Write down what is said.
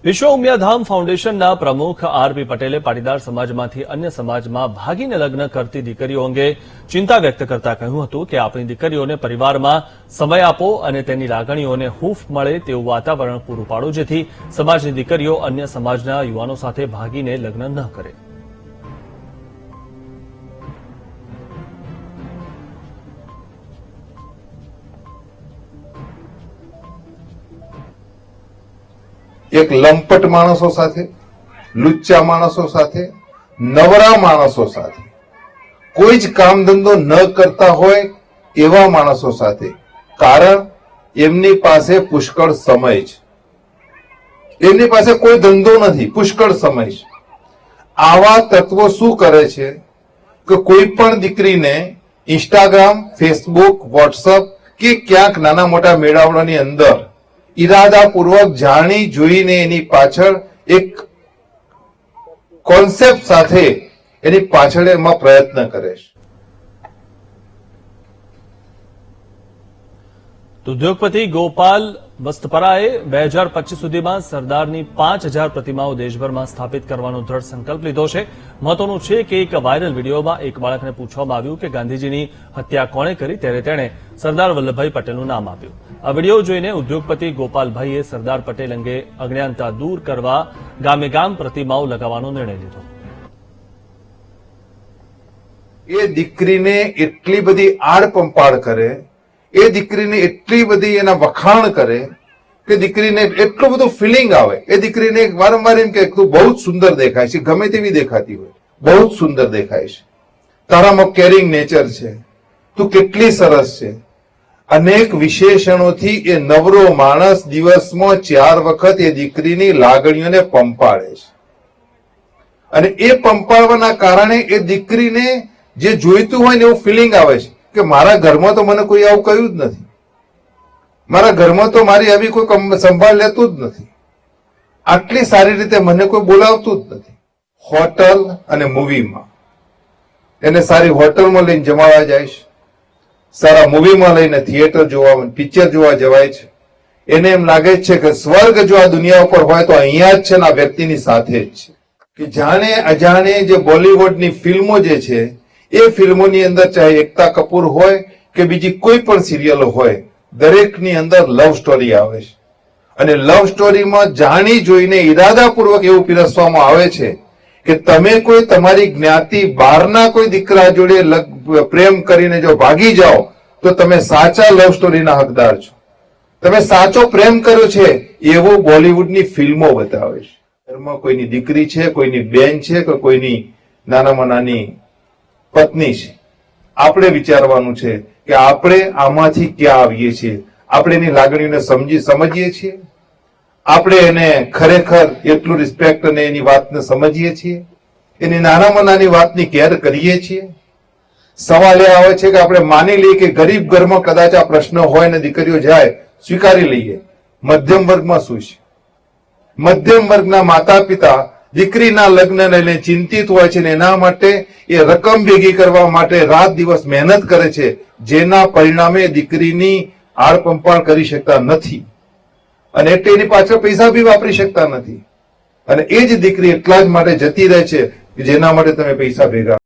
વિશ્વ ઉમિયાધામ ફાઉન્ડેશનના પ્રમુખ આર.પી. પટેલે પાટીદાર સમાજમાંથી અન્ય સમાજમાં ભાગીને લગ્ન કરતી દીકરીઓ અંગે ચિંતા વ્યક્ત કરતા કહ્યું હતું કે આપણી દીકરીઓને પરિવારમાં સમય આપો અને તેની લાગણીઓને હૂંફ મળે તેવું વાતાવરણ પૂરું પાડો, જેથી સમાજની દીકરીઓ અન્ય સમાજના યુવાનો સાથે ભાગીને લગ્ન ન કરે. એક લંપટ માણસો સાથે, લુચ્ચા માણસો સાથે, નવરા માણસો સાથે, કોઈ જ કામ ધંધો ન કરતા હોય એવા માણસો સાથે, કારણ એમની પાસે પુષ્કળ સમય છે. એમની પાસે કોઈ ધંધો નથી, પુષ્કળ સમય છે. આવા તત્વો શું કરે છે કે કોઈ પણ દીકરીને ઇન્સ્ટાગ્રામ, ફેસબુક, વોટ્સઅપ કે ક્યાંક નાના મોટા મેળાવડાની અંદર ઈરાદાપૂર્વક જાણી જોઈને એની પાછળ એક કોન્સેપ્ટ સાથે એની પાછળ એમાં પ્રયત્ન કરે છે. ઉદ્યોગપતિ ગોપાલ વસ્તપરાએ 2025 સુધીમાં સરદારની 5000 પ્રતિમાઓ દેશભરમાં સ્થાપિત કરવાનો દ્રઢ સંકલ્પ લીધો છે. મહત્વનું છે કે એક વાયરલ વિડીયોમાં એક બાળકને પૂછવામાં આવ્યું કે ગાંધીજીની હત્યા કોણે કરી, ત્યારે તેણે સરદાર વલ્લભભાઈ પટેલનું નામ આપ્યું. આ વિડીયો જોઈને ઉદ્યોગપતિ ગોપાલભાઈએ સરદાર પટેલ અંગે અજ્ઞાનતા દૂર કરવા ગામે ગામ પ્રતિમાઓ લગાવવાનો નિર્ણય લીધો. એ દીકરીને એટલી બધી આડપંપાડ કરે, એ દીકરીને એટલી બધી એના વખાણ કરે કે દીકરીને એટલું બધું ફિલિંગ આવે. એ દીકરીને વારંવાર એમ કે તું બહુ જ સુંદર દેખાય છે, ગમે તેવી દેખાતી હોય, બહુ જ સુંદર દેખાય છે, તારામાં કેરિંગ નેચર છે, તું કેટલી સરસ છે. અનેક વિશેષણોથી એ નવરો માણસ દિવસમાં 4 વખત એ દીકરીની લાગણીઓને પંપાડે છે. અને એ પંપાડવાના કારણે એ દીકરીને જે જોઈતું હોય ને એવું ફિલિંગ આવે છે કે મારા ઘરમાં તો મને કોઈ આવું કહ્યું જ નથી, મારા ઘરમાં તો મારી આવી કોઈ સંભાળ લેતું જ નથી, આટલી સારી રીતે મને કોઈ બોલાવતું જ નથી. હોટલ અને મૂવીમાં એને સારી હોટલમાં લઈને જમાવા જાય છે, સારા મૂવીમાં લઈને થિયેટર જોવા, પિક્ચર જોવા જવાય છે. એને એમ લાગે છે કે સ્વર્ગ જો આ દુનિયા ઉપર હોય તો અહીંયા જ છે ને આ વ્યક્તિની સાથે જ છે. કે જાણે અજાણે જે બોલિવૂડની ફિલ્મો જે છે એ ફિલ્મોની અંદર ચાહે એકતા કપૂર હોય કે બીજી કોઈ પણ સિરિયલો હોય, દરેકની અંદર લવ સ્ટોરી આવે છે. અને લવ સ્ટોરીમાં જાણી જોઈને ઈરાદાપૂર્વક એવું પીરસવામાં આવે છે કે તમે કોઈ તમારી જ્ઞાતિ બહારના કોઈ દીકરા જોડે પ્રેમ કરીને જો ભાગી જાઓ તો તમે સાચા લવ સ્ટોરીના હકદાર છો, તમે સાચો પ્રેમ કર્યો છે એવું બોલિવૂડની ફિલ્મો બતાવે છે. ઘરમાં કોઈની દીકરી છે, કોઈની બેન છે કે કોઈની નાનામાં નાની પત્ની છે. આપણે વિચારવાનું છે કે આપણે આમાંથી ક્યાં આવીએ છીએ, આપણે એની લાગણીઓને સમજીએ છીએ, આપણે એને ખરેખર એટલું રિસ્પેક્ટ અને એની વાતને સમજીએ છીએ, એની નાનામાં નાની વાતની કેર કરીએ છીએ. સવાલ એ આવે છે કે આપણે માની લઈએ કે ગરીબ ઘરમાં કદાચ આ પ્રશ્ન હોય ને દીકરીઓ જાય, સ્વીકારી લઈએ. મધ્યમ વર્ગમાં શું છે? મધ્યમ વર્ગના માતા પિતા દીકરીના લગ્નને લઈને ચિંતિત હોય છે ને એના માટે એ રકમ ભેગી કરવા માટે રાત દિવસ મહેનત કરે છે, જેના પરિણામે દીકરીની આડપંપાળ કરી શકતા નથી અને એટલે એની પાછળ પૈસા બી વાપરી શકતા નથી. અને એ જ દીકરી એટલા જ માટે જતી રહે છે જેના માટે તમે પૈસા ભેગા